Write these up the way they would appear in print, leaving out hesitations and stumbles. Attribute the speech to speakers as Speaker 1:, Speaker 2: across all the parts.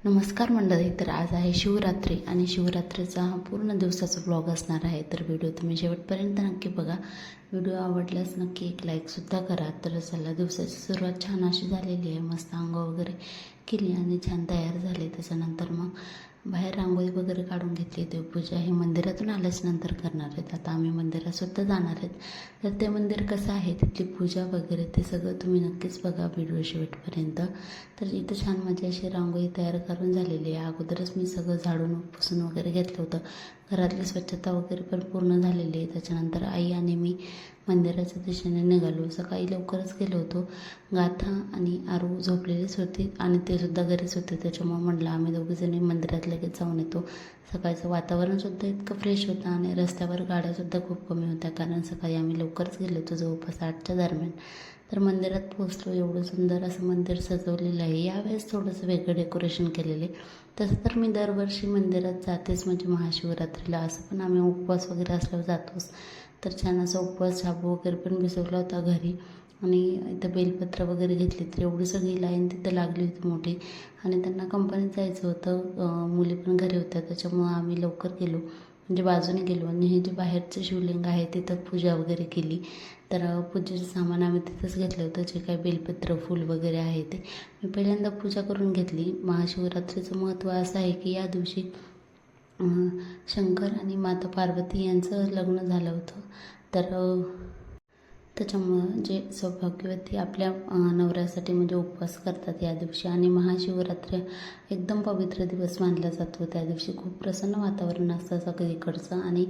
Speaker 1: नमस्कार मंडळी. तर आज आहे शिवरात्री आणि शिवरात्रीचा हा पूर्ण दिवसाचा ब्लॉग असणार आहे. तर व्हिडिओ तुम्ही शेवटपर्यंत नक्की बघा. व्हिडिओ आवडल्यास नक्की एक लाईकसुद्धा करा. तर चला, दिवसाची सुरुवात छान अशी झालेली आहे. मस्त अंघोळ वगैरे केली आणि छान तयार झाले. त्याच्यानंतर मग बाहेर रांगोळी वगैरे काढून घेतली. देवपूजा ही मंदिरातून आल्याच नंतर करणार आहेत. आता आम्ही मंदिरातसुद्धा जाणार आहेत. तर ते मंदिर कसं आहे, तिथली पूजा वगैरे ते सगळं तुम्ही नक्कीच बघा व्हिडिओ शेवटपर्यंत. तर इथं छान माझी अशी रांगोळी तयार करून झालेली आहे. अगोदरच मी सगळं झाडून पुसून वगैरे घेतलं होतं. घरातली स्वच्छता वगैरे पण पूर्ण झालेली आहे. त्याच्यानंतर आई आणि मी मंदिराच्या दिशेने निघालो. सकाळी लवकरच गेलो होतो. गाथा आणि आरू झोपलेलीच होती आणि ते सुद्धा घरीच होते. त्याच्यामुळे म्हटलं आम्ही दोघीजणी मंदिरात लगेच जाऊन येतो. सकाळचं वातावरणसुद्धा इतकं फ्रेश होतं आणि रस्त्यावर गाड्यासुद्धा खूप कमी होत्या, कारण सकाळी आम्ही लवकरच गेलो होतो, जवळपास 8च्या दरम्यान. तर मंदिरात पोहोचलो. एवढं सुंदर असं मंदिर सजवलेलं आहे. यावेळेस थोडंसं वेगळं डेकोरेशन केलेलं आहे. तसं तर मी दरवर्षी मंदिरात जातेच, म्हणजे महाशिवरात्रीला. असं पण आम्ही उपवास वगैरे असल्यावर जातोच. तर छान असा उपवास शाबू वगैरे पण भिजवला होता घरी आणि इथं बेलपत्र वगैरे घेतली. तर एवढी सगळी लाईन तिथं लागली होती मोठी आणि त्यांना कंपनीत जायचं होतं. मुली पण घरी होत्या, त्याच्यामुळं आम्ही लवकर गेलो, म्हणजे बाजूने गेलो आणि हे जे बाहेरचं शिवलिंग आहे तिथं पूजा वगैरे केली. तर पूजेचं सामान आम्ही तिथंच घेतलं होतं. जे काही बेलपत्र फूल वगैरे आहे ते मी पहिल्यांदा पूजा करून घेतली. महाशिवरात्रीचं महत्त्व असं आहे की या दिवशी शंकर आणि माता पार्वती यांचं लग्न झालं होतं. तर त्याच्यामुळं जे सौभाग्यवती आपल्या नवऱ्यासाठी म्हणजे उपवास करतात या दिवशी. आणि महाशिवरात्री एकदम पवित्र दिवस मानला जातो. त्या दिवशी खूप प्रसन्न वातावरण असतं सगळीकडचं आणि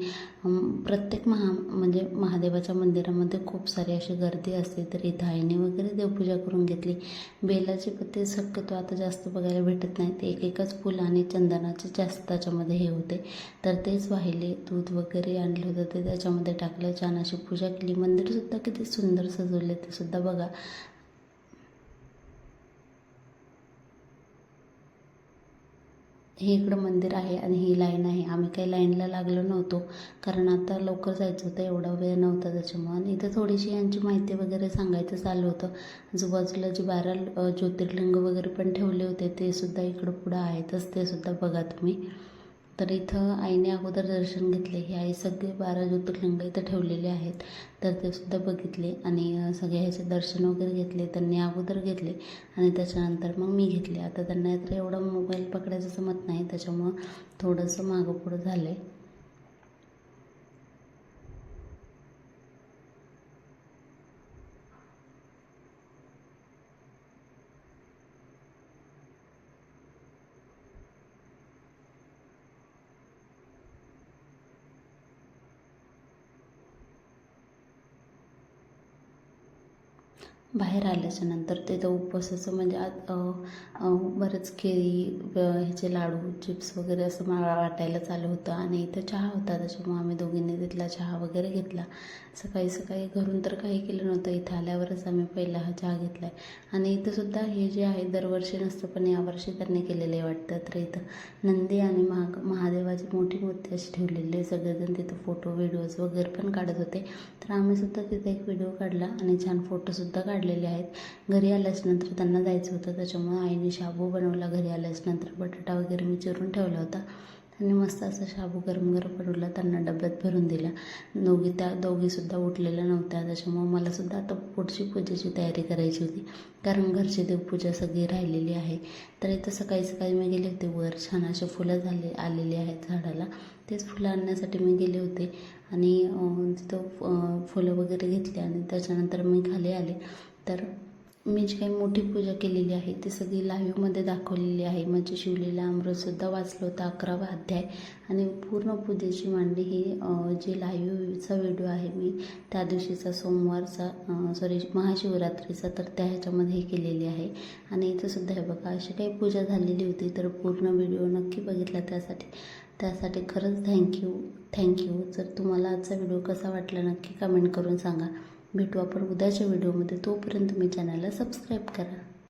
Speaker 1: प्रत्येक म्हणजे महादेवाच्या मंदिरामध्ये खूप सारी अशी गर्दी असते. तर इथं आईने वगैरे देवपूजा करून घेतली. बेलाची पत्ते शक्यतो आता जास्त बघायला भेटत नाही. ते एकच फुल आणि चंदनाचे जास्त त्याच्यामध्ये हे होते. तर तेच वाहिले. दूध वगैरे आणलं होतं ते त्याच्यामध्ये टाकलं. छान अशी पूजा केली. मंदिरसुद्धा किती सुंदर सजवले ते सुद्धा बघा. हे इकडं मंदिर आहे आणि ही लाईन आहे. आम्ही काही लाईनला लागलो नव्हतो, कारण आता लवकर जायचं होतं, एवढा वेळ नव्हता त्याच्यामुळं. आणि इथं थोडीशी यांची माहिती वगैरे सांगायचं चालू होतं. आजूबाजूला जी 12 ज्योतिर्लिंग वगैरे पण ठेवले होते ते सुद्धा इकडं पुढं आहेतच, ते सुद्धा बघा तुम्ही. तर इथं आईने अगोदर दर्शन घेतले. ही आई सगळे 12 ज्योतिर्लिंग इथं ठेवलेले आहेत. तर ते सुद्धा बघितले आणि सगळे ह्याचे दर्शन वगैरे घेतले. त्यांनी अगोदर घेतले आणि त्याच्यानंतर मग मी घेतले. आता त्यांना तर एवढं मोबाईल पकडायचं जमत नाही, त्याच्यामुळं थोडंसं मागं पुढं झालं आहे. बाहेर आल्याच्यानंतर तिथं उपवासाचं म्हणजे बरंच केळी ह्याचे लाडू चिप्स वगैरे असं मला वाटायला चालू होतं. आणि इथं चहा होता, त्याच्यामुळे आम्ही दोघींनी तिथला चहा वगैरे घेतला. सकाळी सकाळी घरून तर काही केलं नव्हतं. इथं आल्यावरच आम्ही पहिला हा चहा घेतला आहे. आणि इथंसुद्धा हे जे आहे दरवर्षी नसतं, पण यावर्षी त्यांनी केलेलं आहे वाटतं. तर इथं नंदी आणि महादेवाची मोठी मूर्ती अशी ठेवलेली आहे. सगळेजण तिथं फोटो व्हिडिओज वगैरे पण काढत होते. तर आम्हीसुद्धा तिथे एक व्हिडिओ काढला आणि छान फोटोसुद्धा काढलेले आहेत. घरी आल्याच्यानंतर त्यांना जायचं होतं, त्याच्यामुळे आईने शाबू बनवला. घरी आल्याच्यानंतर बटाटा वगैरे मी चिरून ठेवला होता. त्यांनी मस्त असा शाबू गरम गरम बनवला, त्यांना डब्यात भरून दिला. त्या दोघीसुद्धा उठलेल्या नव्हत्या, त्याच्यामुळे मलासुद्धा आता पुढची पूजेची तयारी करायची होती, कारण घरची देवपूजा सगळी राहिलेली आहे. तर इथं सकाळी सकाळी मी गेले होते वर. छान असे फुलं आलेली आहेत झाडाला. तेच फुलं आणण्यासाठी मी गेले होते आणि तिथं फुलं वगैरे घेतली आणि त्याच्यानंतर मी खाली आले. तर मी जी काही मोठी पूजा केलेली आहे ती सगळी लाईव्हमध्ये दाखवलेली आहे. म्हणजे शिवलेला अमृतसुद्धा वाचलं होतं 11वा अध्याय. आणि पूर्ण पूजेची मांडणी ही जी लाईव्हचा व्हिडिओ आहे मी त्या दिवशीचा सोमवारचा महाशिवरात्रीचा, तर त्या ह्याच्यामध्ये केलेली आहे. आणि इथंसुद्धा हे बघा अशी काही पूजा झालेली होती. तर पूर्ण व्हिडिओ नक्की बघितला त्यासाठी खरंच थँक्यू. जर तुम्हाला आजचा व्हिडिओ कसा वाटला नक्की कमेंट करून सांगा. भेटू आपण उद्याच्या व्हिडिओमध्ये. तोपर्यंत तुम्ही चॅनलला सबस्क्राईब करा.